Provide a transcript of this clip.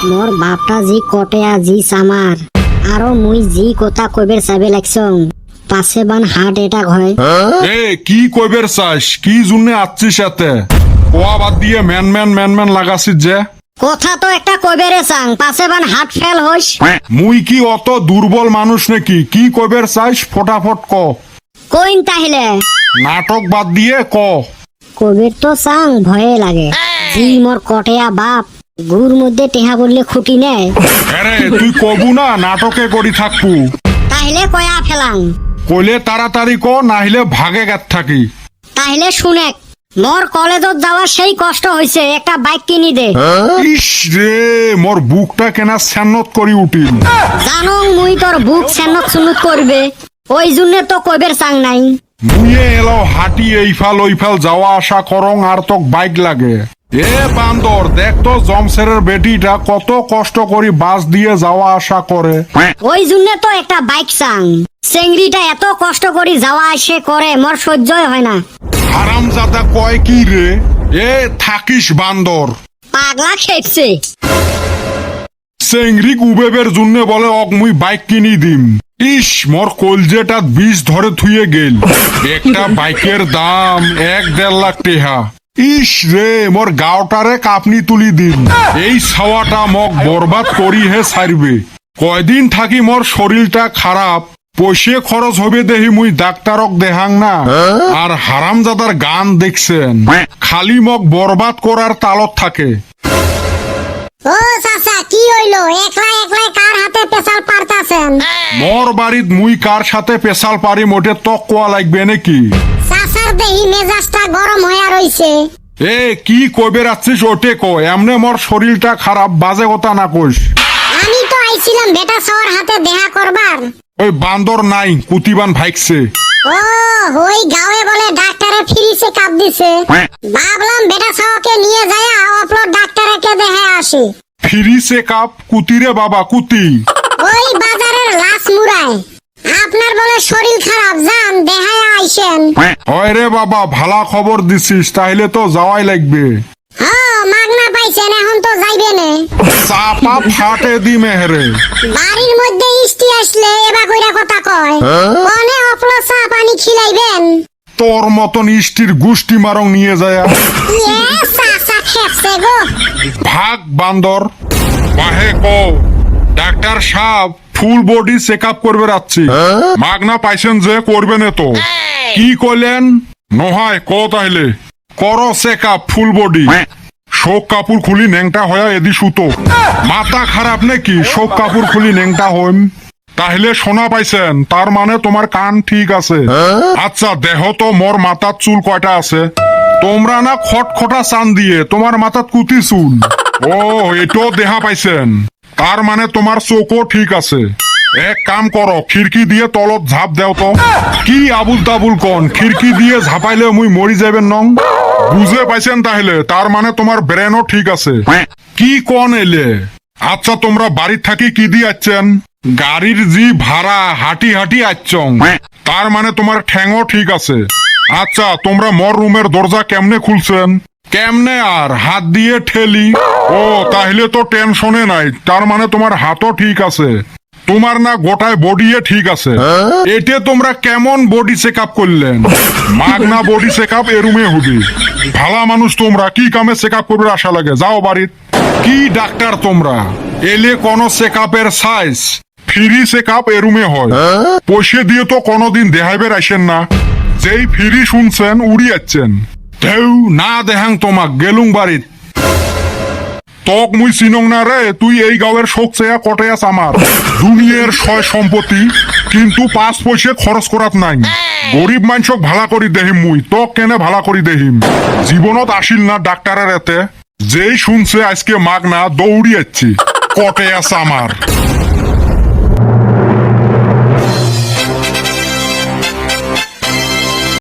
মোর বাপটা জি কটেয়া জি সামার আরো মুই জি কথা কইবের চাইবে লাগছং পাশে বান হার্ট অ্যাটাক হয়। এ কি কইবের চাস, কি জন্য আছিস এতে? কোয়া বাদ দিয়ে ম্যান ম্যান লাগাছিস যে। কথা তো একটা কইবেরে চাং পাশে বান হার্ট ফেল হইস। মুই কি অত দুর্বল মানুষ নাকি? কি কইবের চাস ফটাফট ক। কইন তাহলে নাটক বাদ দিয়ে ক। কইবের তো চাং ভয়ে লাগে। জি মোর কটেয়া বাপ গুড় মধ্যে টেহা বললে খুঁটি নেয়। আরে তুই কবু না নাটকে করি থাকবু। তাহলে কয়া ফেলাং। কইলে তাড়াতাড়ি ক, নাহিলে ভাগে গেত থাকি। তাহলে শুনেক, মোর কলেজত যাওয়ার সেই কষ্ট হইছে, একটা বাইক কিনি দে। ইস রে, মোর বুকটা কেনা স্যান্নত করি উঠিল। জানং মুই তোর বুক সেনত সুনুত করবে, ওই জন্য তো কইবের চাং নাই। মুয়ে এলো হাঁটি এইফাল ওইফাল যাওয়া আসা করং আর তোক বাইক লাগে। এ বান্দর দেখ তো জমশেরের বেটিটা কত কষ্ট করি বাস দিয়ে যাওয়া আসা করে। ওই জন্য তো একটা বাইক চাং। চেংড়িটা এত কষ্ট করি যাওয়া আসে করে মোর সহ্যই হয় না। হারামজাদা কয় কি রে? এ থাকিস বান্দর। পাগলা খেপছে। চেংড়ি উবেবের জন্য বলে অক মুই বাইক কিনি দিম। ইস মোর কলজেটা বিষ ধরে থুয়ে গেল। একটা বাইকের দাম 1-1.5 লাখ টেহা। ইস রে, মোর গাওটারে কাপনি তুলি দিন। এই ছাওয়াটা মক বরবাদ করি হে ছাড়বে। কয়দিন থাকি মোর শরীরটা খারাপ, পয়সে খরচ হবে দেহি মুই ডাক্তারক দেহাং না। আর হারামজাদার গান দেখছেন, খালি মক বরবাদ করার তালত থাকে। ও চাচা কি হইলো? একলা একলা কার হাতে পেশাল পারতাছেন? মোর বাড়িত মুই কার সাথে পেশাল পারি মোটে তক কোয়া লাগবে নাকি? চাচার দেহি মেজাজটা গরম হইয়া রইছে। এ কি কইবে রাখছিস ওটে কো, এমনে মোর শরীরটা খারাপ, বাজে কথা না কইস। আমি তো আইছিলাম বেটা সবার হাতে দেখা করবার। ওই বান্দর নাই, কুতিবান ভাইকছে। ও ওই গাঁয়ে বলে ডাক্তারে ফ্রি চেকআপ দিছে। ভাবলাম বেটা সবাকে নিয়ে যায় অপলোড ডাক্তারে কে দেখে আসি। Free checkup? কুতিরে বাবা কুতি? ওই বাজারের লাশ মুড়ায়। আপনার বলে শরীর খারাপ, যান দেখায় আইসেন। হয় রে বাবা, ভালা খবর দিছিস, তাইলে তো যাওয়াই লাগবে। হ্যাঁ মাগনা পাইছেন, এখন তো যাইবে নে। চাপা ফাটে দি মেহরে। বাড়ির মধ্যে ইষ্টি আসলে এবা কইরা কথা কয়। কোনে অপলো চা পানি খিলাইবেন? তোর মতন ইষ্টির গুষ্টি মারং নিয়ে যায়। ইয়ে চাচা খেপছে গো। ভাগ বান্দর। বাহে কো ডাক্তার সাহেব ফুল বডি চেকআপ করবে রাখছি। মাগনা পাইছেন যে করবে না তো? কি কইলেন? নহয় ক তাইলে করো চেকআপ ফুল বডি। শোক কাপড় খুলি নেংটা হয়া এদি সুতো। মাথা খারাপ নাকি শোক কাপড় খুলি নেংটা হইম? তাহলে শোনা পাইছেন, তার মানে তোমার কান ঠিক আছে। আচ্ছা দেহ তো মোর মাথার চুল কয়টা আছে? তোমরা না খটখটা চান দিয়ে তোমার মাথাত কুতি চুল। ও এটাও দেহা পাইছেন, তার মানে তোমার চোখও ঠিক আছে। এক কাম করো, খিড়কি দিয়ে তলত ঝাঁপ দেও তো। কি আবুল তাবুল কন, খিড়কি দিয়ে ঝাঁপাইলে মুই মরি যাবেন নং? বুঝে পাইছেন তাহলে, তার মানে তোমার ব্রেনও ঠিক আছে। কি কন এলে? আচ্ছা তোমরা বাড়ির থাকি কি দিয়ে আচ্ছেন? গাড়ির জি ভাড়া হাঁটি হাঁটি আচ্ছং, তার মানে তোমার ঠ্যাংও ঠিক আছে। আচ্ছা তোমরা মোর রুমের দরজা কেমনে খুলছেন? কেমনে আর হাত দিয়ে ঠেলি। ও তাহলে তো টেনশনে নাই, তার মানে তোমার হাতও ঠিক আছে। তোমার না গোটায় বডিয়ে ঠিক আছে। এতে তোমরা কেমন বডি চেকআপ করলেন? মাগনা বডি চেকআপ এ রুমে হবে। ভালা মানুষ তোমরা, কি কামে চেকআপ করবে আশা লাগে? যাও বাড়ির। কি ডাক্তার তোমরা? এলে কোন চেকআপের সাইজ ফ্রি চেকআপ এ রুমে হয়। পয়সা দিয়ে তো কোনোদিন দেখাইবের আসেন না। যেই ফ্রি শুনছেন উড়ি যাচ্ছেন। ঢেউ না দেখাং তোমাক, গেলুং বাড়িত। তক মুই চিনং না রে, তুই এই গাঁয়ের শোক চেয়া কটেয়াস আমার। দুনিয়ার সয় সম্পত্তি, কিন্তু 5 পয়সা খরচ করাত নাই। গরিব মানুষক ভালা করি দেহিম মুই, তক কেনে ভালা করি দেহিম? জীবনত আসিল না ডাক্তারের এতে। যেই শুনছে আজকে মাগনা দৌড়ি যাচ্ছি, কটেয়াস আমার।